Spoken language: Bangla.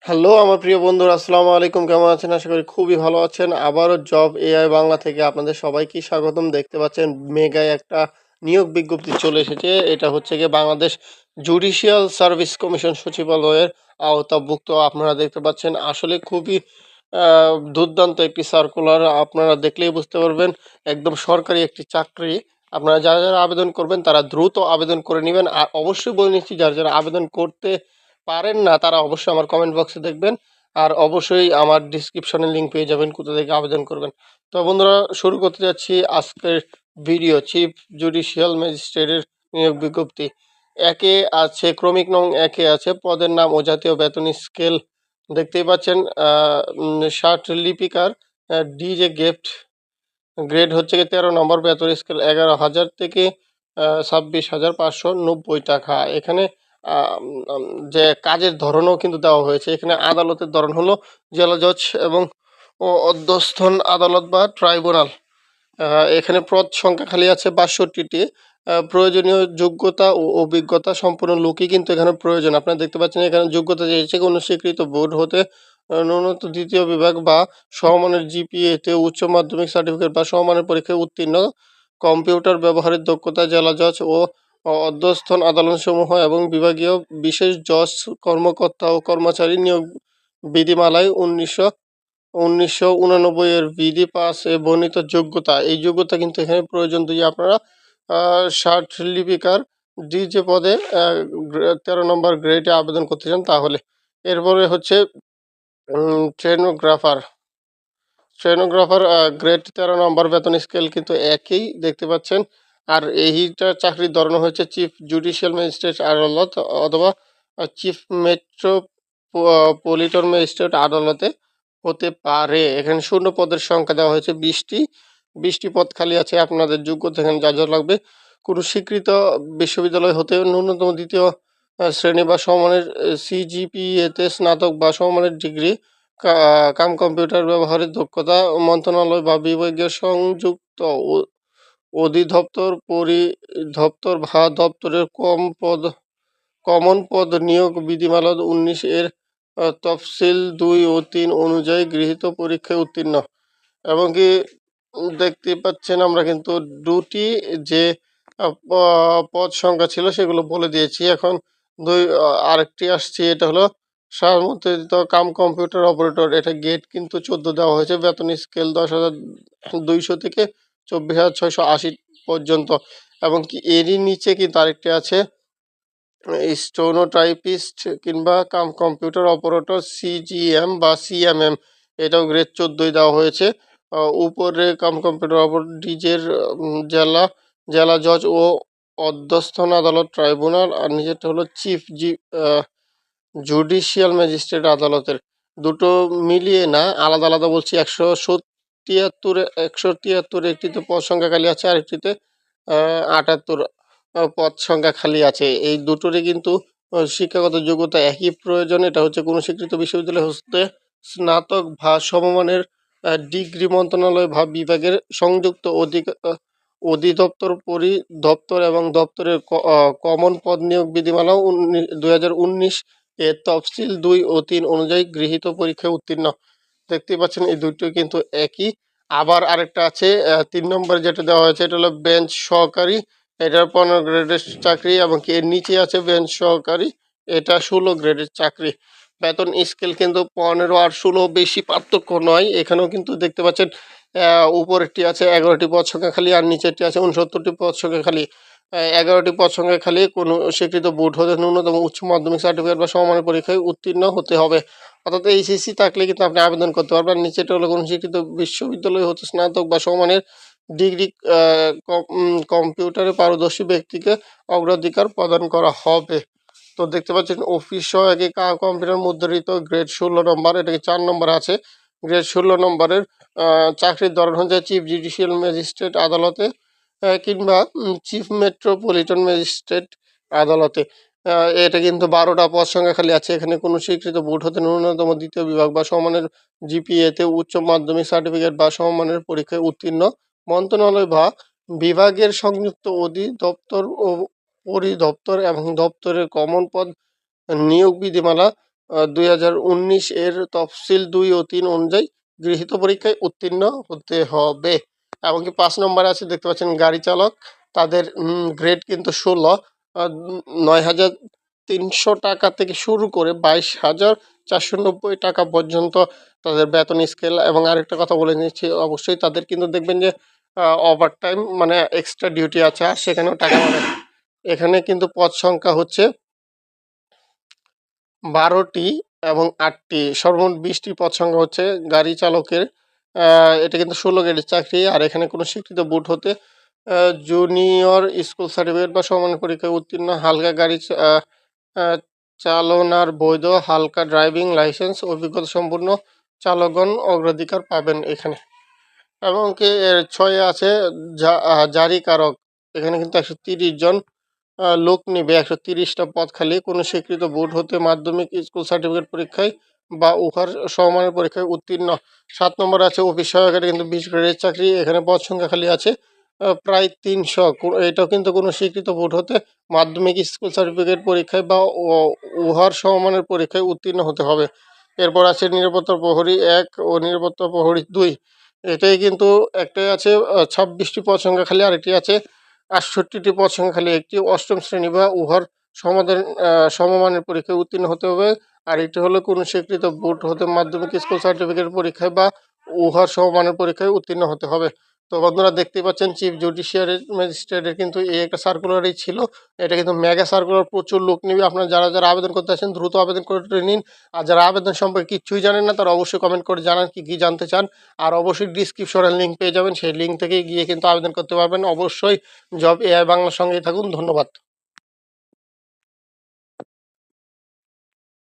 হ্যালো আমার প্রিয় বন্ধুরা, আসসালামু আলাইকুম। কেমন আছেন? আশা করি খুবই ভালো আছেন। আবারও জব এআই বাংলা থেকে আপনাদের সবাইকে স্বাগতম। দেখতে পাচ্ছেন মেগা একটা নিয়োগ বিজ্ঞপ্তি চলে এসেছে। এটা হচ্ছে গিয়ে বাংলাদেশ জুডিশিয়াল সার্ভিস কমিশন সচিবালয়ের আওতাভুক্ত। আপনারা দেখতে পাচ্ছেন আসলে খুবই দুর্দান্ত একটি সার্কুলার। আপনারা দেখলেই বুঝতে পারবেন একদম সরকারি একটি চাকরি। আপনারা যারা আবেদন করবেন তারা দ্রুত আবেদন করে নেবেন। আর অবশ্যই বলে নিচ্ছি, যারা আবেদন করতে পারেন না তারা অবশ্যই আমার কমেন্ট বক্সে দেখবেন। আর অবশ্যই আমার ডিসক্রিপশনে লিঙ্ক পেয়ে যাবেন কোথা থেকে আবেদন করবেন। তো বন্ধুরা, শুরু করতে যাচ্ছি আজকের ভিডিও। চিফ জুডিশিয়াল ম্যাজিস্ট্রেটের নিয়োগ বিজ্ঞপ্তি। একে আছে ক্রমিক নং একে আছে পদের নাম ও জাতীয় বেতন স্কেল দেখতেই পাচ্ছেন। ষাট লিপিকার ডিজে গেফট গ্রেড হচ্ছে গিয়ে 13 নম্বর, বেতন স্কেল 11,000 থেকে 26,590 টাকা। এখানে আহ, উম, যে কাজের ধরনও কিন্তু দেওয়া হয়েছে। এখানে আদালতের ধরন হলো জেলা জজ এবং অধ্যস্থন আদালত বা ট্রাইব্যুনাল। এখানে পদ সংখ্যা খালি আছে 62টি। প্রয়োজনীয় যোগ্যতা ও অভিজ্ঞতা সম্পন্ন লোকই কিন্তু এখানে প্রয়োজন। আপনারা দেখতে পাচ্ছেন এখানে যোগ্যতা চেয়েছে কোনো স্বীকৃত বোর্ড হতে ন্যূনতম দ্বিতীয় বিভাগ বা সমমানের জিপিএতে উচ্চ মাধ্যমিক সার্টিফিকেট বা সমমানের পরীক্ষায় উত্তীর্ণ, কম্পিউটার ব্যবহারের দক্ষতা, জেলা জজ ও অধ্যস্থন আদালতসমূহ এবং বিভাগীয় বিশেষ জজ কর্মকর্তা ও কর্মচারী নিয়োগ বিধিমালায় 1989 এর বিধি পাস এ বর্ণিত যোগ্যতা। এই যোগ্যতা কিন্তু এখানে প্রয়োজন। যদি আপনারা ষাট লিপিকার ডিজে পদে 13 নম্বর গ্রেডে আবেদন করতে চান তাহলে। এরপরে হচ্ছে ট্রেনোগ্রাফার। স্টেনোগ্রাফার গ্রেড 13 নম্বর, বেতন স্কেল কিন্তু একই দেখতে পাচ্ছেন। আর এইটা চাকরির ধরন হচ্ছে চিফ জুডিশিয়াল ম্যাজিস্ট্রেট আদালত অথবা চিফ মেট্রোপলিটন ম্যাজিস্ট্রেট আদালতে হতে পারে। এখানে শূন্য পদের সংখ্যা দেওয়া হয়েছে 20টি পদ খালি আছে। আপনাদের যোগ্যতা এখানে যা যা লাগবে কোনো স্বীকৃত বিশ্ববিদ্যালয় হতে ন্যূনতম দ্বিতীয় শ্রেণী বা সমমানের সিজিপিএতে স্নাতক বা সমমানের ডিগ্রি, কাম কম্পিউটার ব্যবহারের দক্ষতা, মন্ত্রণালয় বা বিভাগীয় সংযুক্ত অধিদপ্তর, পরিদপ্তর বা দপ্তরের কমন পদ নিয়োগ বিধিমালা 19 এর তফসিল 2 ও 3 অনুযায়ী গৃহীত পরীক্ষায় উত্তীর্ণ। এবং কি দেখতে পাচ্ছেন আমরা কিন্তু দুটি যে পদ সংখ্যা ছিল সেগুলো বলে দিয়েছি। এখন আরেকটি আসছে, এটা হলো সামুদ্রিক কাম কম্পিউটার অপারেটর। এটা গেট কিন্তু 14 দেওয়া হয়েছে। বেতন স্কেল 10,200 থেকে 24,680 পর্যন্ত। এবং কি এরই নিচে কিন্তু আরেকটি আছে স্টোনোটাইপিস্ট কিংবা কাম কম্পিউটার অপারেটর সিজিএম বা সিএমএম। এটাও গ্রেড 14 দেওয়া হয়েছে। উপরে কাম কম্পিউটার অপারেটর ডিজের জেলা জজ ও অধ্যস্থন আদালত ট্রাইব্যুনাল। আর নিচেরটা হলো চিফ জুডিশিয়াল ম্যাজিস্ট্রেট আদালতের। দুটো মিলিয়ে না, আলাদা আলাদা বলছি। 173 একটিতে পদ সংখ্যা খালি আছে, আর একটিতে 78 পদ সংখ্যা খালি আছে। এই দুটোরই কিন্তু শিক্ষাগত যোগ্যতা একই প্রয়োজন। এটা হচ্ছে কোনো স্বীকৃত বিশ্ববিদ্যালয় হতে স্নাতক বা সমমানের ডিগ্রি, মন্ত্রণালয় বা বিভাগের সংযুক্ত অধিদপ্তর, পরিদপ্তর এবং দপ্তরের কমন পদ নিয়োগ বিধিমালা 2019 এর তফসিল 2 ও 3 অনুযায়ী গৃহীত পরীক্ষায় উত্তীর্ণ। দেখতেই পাচ্ছেন এই দুটো কিন্তু একই। আবার আরেকটা আছে 3 নম্বরে যেটা দেওয়া হয়েছে, এটা হলো বেঞ্চ সহকারী। এটা 15 গ্রেডের চাকরি। এবং কি এর নিচে আছে বেঞ্চ সহকারী, এটা 16 গ্রেডের চাকরি। বেতন স্কেল কিন্তু 15 আর 16 বেশি পার্থক্য নয়। এখানেও কিন্তু দেখতে পাচ্ছেন উপরেরটি আছে 11টি পদ সংখ্যা খালি, আর নিচেরটি আছে 69টি পদ সংখ্যা খালি। 11টি পদ সংখ্যা খালি কোনো স্বীকৃত বোর্ড হতে ন্যূনতম উচ্চ মাধ্যমিক সার্টিফিকেট বা সমমানের পরীক্ষায় উত্তীর্ণ হতে হবে। অর্থাৎ এইচএসসি থাকলে কিন্তু আপনি আবেদন করতে পারবেন। নিচেটা হলো কোনো স্বীকৃত বিশ্ববিদ্যালয় হতে স্নাতক বা সমমানের ডিগ্রি, কম্পিউটারে পারদর্শী ব্যক্তিকে অগ্রাধিকার প্রদান করা হবে। তো দেখতে পাচ্ছেন অফিস সহায়কে কম্পিউটার মুদ্রিত গ্রেড 16 নম্বর, এটাকে 4 নম্বর আছে। গ্রেড 16 নম্বরের চাকরির ধরন হচ্ছে চিফ জুডিশিয়াল ম্যাজিস্ট্রেট আদালতে কিংবা চিফ মেট্রোপলিটন ম্যাজিস্ট্রেট আদালতে। এটা কিন্তু 12টা পদ সংখ্যা খালি আছে। এখানে কোনো স্বীকৃত বোর্ড হতে ন্যূনতম দ্বিতীয় বিভাগ বা সমমানের জিপিএতে উচ্চ মাধ্যমিক সার্টিফিকেট বা সমমানের পরীক্ষায় উত্তীর্ণ, মন্ত্রণালয় বা বিভাগের সংযুক্ত অধিদপ্তর ও পরিদপ্তর এবং দপ্তরের কমন পদ নিয়োগ বিধিমালা 2019 এর তফসিল 2 ও 3 অনুযায়ী গৃহীত পরীক্ষায় উত্তীর্ণ হতে হবে। এমনকি 5 নম্বরে আছে দেখতে পাচ্ছেন গাড়ি চালক, তাদের গ্রেড কিন্তু 16, 9,300 টাকা থেকে শুরু করে 22,490 টাকা পর্যন্ত তাদের বেতন স্কেল। এবং আরেকটা কথা বলে নিচ্ছি, অবশ্যই তাদের কিন্তু দেখবেন যে ওভারটাইম মানে এক্সট্রা ডিউটি আছে, আর সেখানেও টাকা পাবে। এখানে কিন্তু পদ সংখ্যা হচ্ছে 12টি এবং 8টি, সর্বমোট 20টি পদ সংখ্যা হচ্ছে গাড়ি চালকের। এটা কিন্তু 16 গ্রেডের চাকরি। আর এখানে কোনো স্বীকৃত বোর্ড হতে জুনিয়র স্কুল সার্টিফিকেট বা সমমানের পরীক্ষায় উত্তীর্ণ, হালকা গাড়ি চালনার বৈধ হালকা ড্রাইভিং লাইসেন্স অভিজ্ঞতা সম্পূর্ণ চালকগণ অগ্রাধিকার পাবেন এখানে। এবং কি এর 6 আছে জারিকারক। এখানে কিন্তু 130 জন লোক নেবে, 130টা পদ খালি। কোনো স্বীকৃত বোর্ড হতে মাধ্যমিক স্কুল সার্টিফিকেট পরীক্ষায় বা উহার সমমানের পরীক্ষায় উত্তীর্ণ। 7 নম্বরে আছে অফিস সহায়ক, এটা কিন্তু 20 গ্রেডের চাকরি। এখানে পদ সংখ্যা খালি আছে প্রায় 300। এটাও কিন্তু কোনো স্বীকৃত বোর্ড হতে মাধ্যমিক স্কুল সার্টিফিকেট পরীক্ষায় বা উহার সমমানের পরীক্ষায় উত্তীর্ণ হতে হবে। এরপর আছে নিরাপত্তা প্রহরী 1 ও নিরাপত্তা প্রহরী 2। এটাই কিন্তু একটাই আছে 26টি পদ সংখ্যা খালি, আরেকটি আছে 68টি পদ সংখ্যা খালি। একটি 8ম শ্রেণী বা উহার সমাধান সমমানের পরীক্ষায় উত্তীর্ণ হতে হবে। আর এটি হলো কোনো স্বীকৃত বোর্ড হতে মাধ্যমিক স্কুল সার্টিফিকেট পরীক্ষায় বা উহার সমমানের পরীক্ষায় উত্তীর্ণ হতে হবে। তো বন্ধুরা দেখতেই পাচ্ছেন চিফ জুডিশিয়ারি ম্যাজিস্ট্রেটের কিন্তু এই একটা সার্কুলারই ছিল। এটা কিন্তু মেগা সার্কুলার, প্রচুর লোক নিবে। আপনারা যারা যারা আবেদন করতে আসেন দ্রুত আবেদন করে নিন। আর যারা আবেদন সম্পর্কে কিচ্ছুই জানেন না তারা অবশ্যই কমেন্ট করে জানান কি কি জানতে চান। আর অবশ্যই ডিসক্রিপশনে লিঙ্ক পেয়ে যাবেন, সেই লিঙ্ক থেকে গিয়ে কিন্তু আবেদন করতে পারবেন। অবশ্যই জব এআই বাংলার সঙ্গেই থাকুন। ধন্যবাদ।